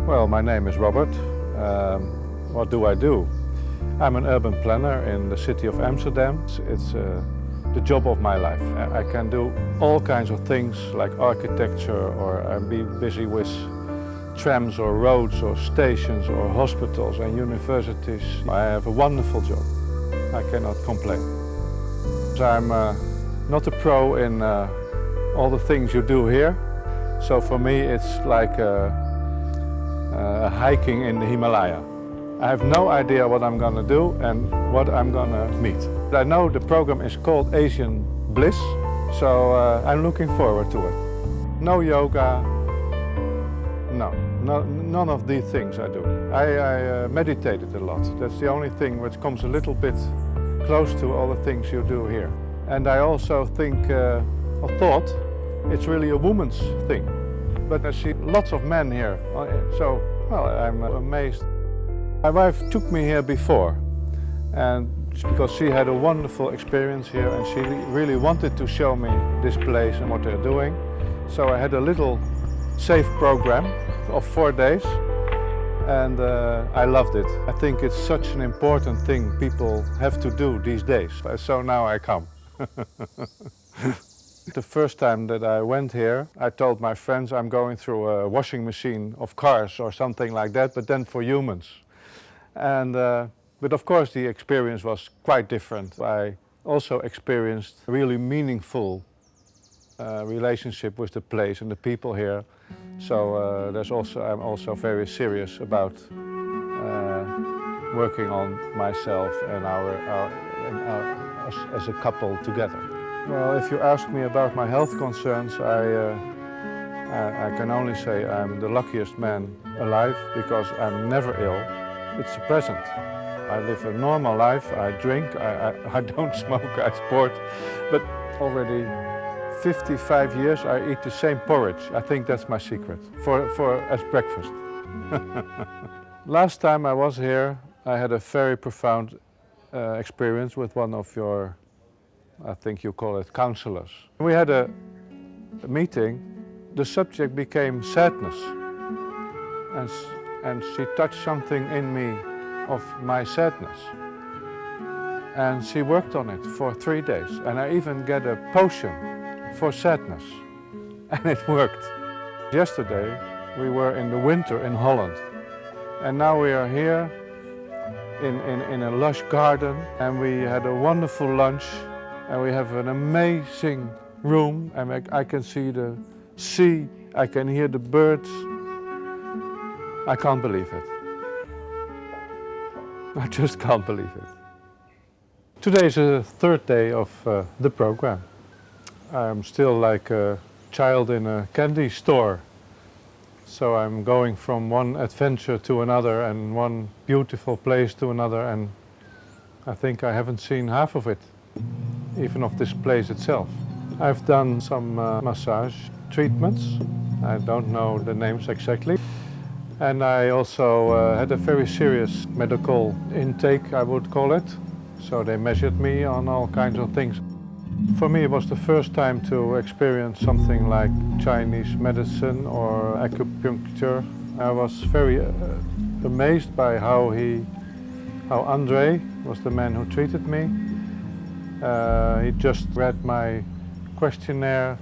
Well, my name is Robert. What do I do? I'm an urban planner in the city of Amsterdam. It's the job of my life. I can do all kinds of things like architecture, or I'm busy with trams or roads or stations or hospitals and universities. I have a wonderful job. I cannot complain. I'm not a pro in all the things you do here. So for me it's like hiking in the Himalaya. I have no idea what I'm going to do and what I'm going to meet. I know the program is called Asian Bliss, so I'm looking forward to it. No yoga, none of these things I do. I meditated a lot. That's the only thing which comes a little bit close to all the things you do here. And I also think, or thought, it's really a woman's thing. But I see lots of men here, so well, I'm amazed. My wife took me here before, and because she had a wonderful experience here and she really wanted to show me this place and what they're doing. So I had a little safe program of 4 days, and I loved it. I think it's such an important thing people have to do these days. So now I come. The first time that I went here, I told my friends I'm going through a washing machine of cars or something like that, but then for humans. And, but of course the experience was quite different. I also experienced a really meaningful relationship with the place and the people here. So I'm also very serious about working on myself and us as a couple together. Well, if you ask me about my health concerns, I can only say I'm the luckiest man alive because I'm never ill. It's a present. I live a normal life, I drink, I don't smoke, I sport, but already 55 years I eat the same porridge. I think that's my secret, as breakfast. Last time I was here, I had a very profound experience with one of your, I think you call it counselors. We had a meeting. The subject became sadness, and she touched something in me of my sadness. And she worked on it for 3 days, and I even get a potion for sadness, and it worked. Yesterday we were in the winter in Holland, and now we are here in a lush garden, and we had a wonderful lunch, and we have an amazing room, and I can see the sea, I can hear the birds. I can't believe it. I just can't believe it. Today is the third day of the program. I'm still like a child in a candy store. So I'm going from one adventure to another and one beautiful place to another, and I think I haven't seen half of it, even of this place itself. I've done some massage treatments. I don't know the names exactly. And I also had a very serious medical intake, I would call it. So they measured me on all kinds of things. For me it was the first time to experience something like Chinese medicine or acupuncture. I was very amazed by how Andre was the man who treated me. He just read my questionnaire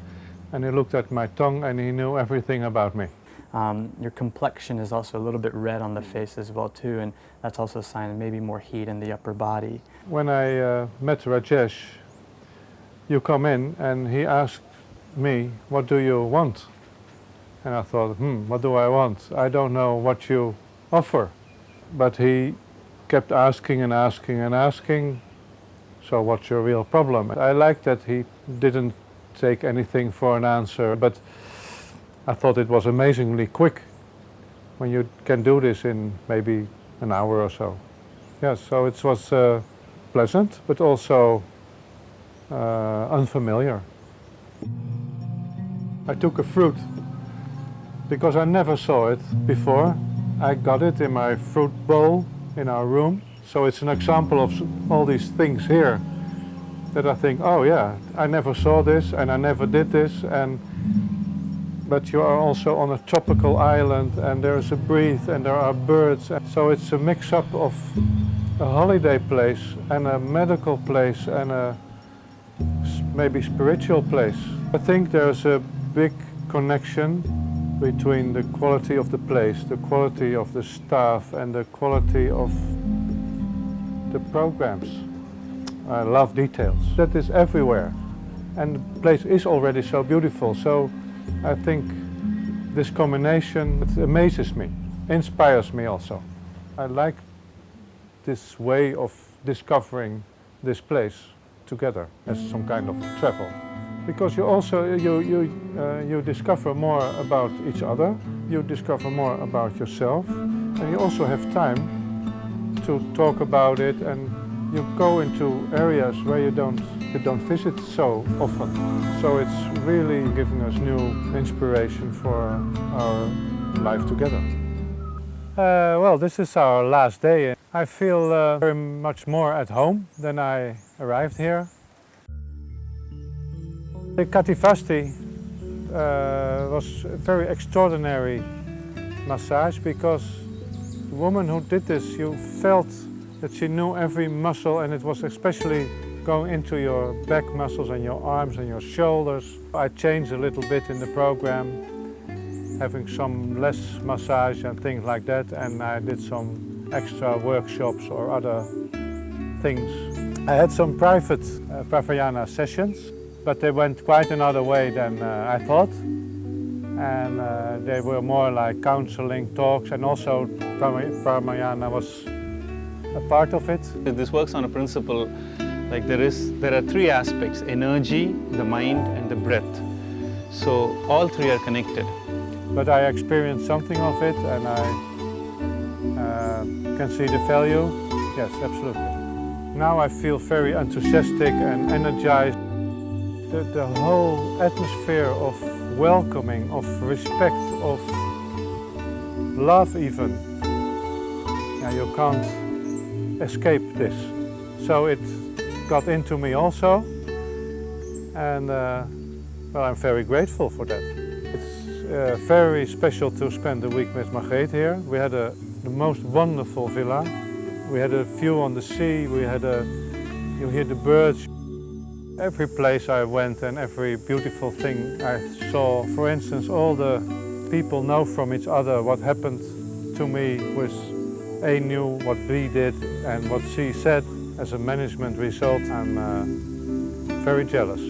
and he looked at my tongue and he knew everything about me. Your complexion is also a little bit red on the face as well too, and that's also a sign of maybe more heat in the upper body. When I met Rajesh, you come in and he asked me, what do you want? And I thought, what do I want? I don't know what you offer. But he kept asking and asking and asking, so what's your real problem? I liked that he didn't take anything for an answer, but I thought it was amazingly quick when you can do this in maybe an hour or so. Yeah, so it was pleasant, but also unfamiliar. I took a fruit because I never saw it before. I got it in my fruit bowl in our room. So it's an example of all these things here that I think, oh yeah, I never saw this and I never did this. but you are also on a tropical island and there is a breeze and there are birds. So it's a mix-up of a holiday place and a medical place and a maybe spiritual place. I think there's a big connection between the quality of the place, the quality of the staff and the quality of the programs. I love details. That is everywhere. And the place is already so beautiful. So I think this combination, it amazes me, inspires me also. I like this way of discovering this place together as some kind of travel. Because you also, you discover more about each other, you discover more about yourself, and you also have time to talk about it, and you go into areas where you don't visit so often. So it's really giving us new inspiration for our life together. Well, this is our last day. I feel very much more at home than I arrived here. The Kativasti was a very extraordinary massage because the woman who did this, you felt that she knew every muscle, and it was especially going into your back muscles and your arms and your shoulders. I changed a little bit in the program, having some less massage and things like that, and I did some extra workshops or other things. I had some private Pranayama sessions, but they went quite another way than I thought. And they were more like counseling talks, and also Pranayama was a part of it. This works on a principle like there are three aspects: energy, the mind and the breath. So all three are connected. But I experienced something of it, and I can see the value. Yes, absolutely. Now I feel very enthusiastic and energized. The whole atmosphere of welcoming, of respect, of love even. Yeah, you can't escape this. So it got into me also, and well, I'm very grateful for that. It's very special to spend the week with Margreet here. We had the most wonderful villa. We had a view on the sea, you hear the birds. Every place I went and every beautiful thing I saw, for instance, all the people know from each other what happened to me with A knew what B did and what C said as a management result. I'm very jealous.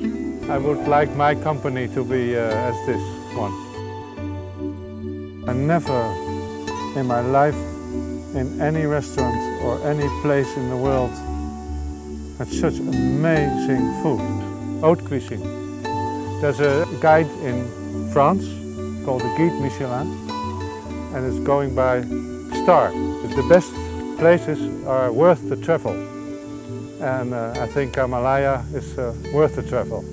I would like my company to be as this one. I never in my life in any restaurant or any place in the world had such amazing food. Haute cuisine. There's a guide in France called the Guide Michelin, and it's going by star. The best places are worth the travel, and I think Kamalaya is worth the travel.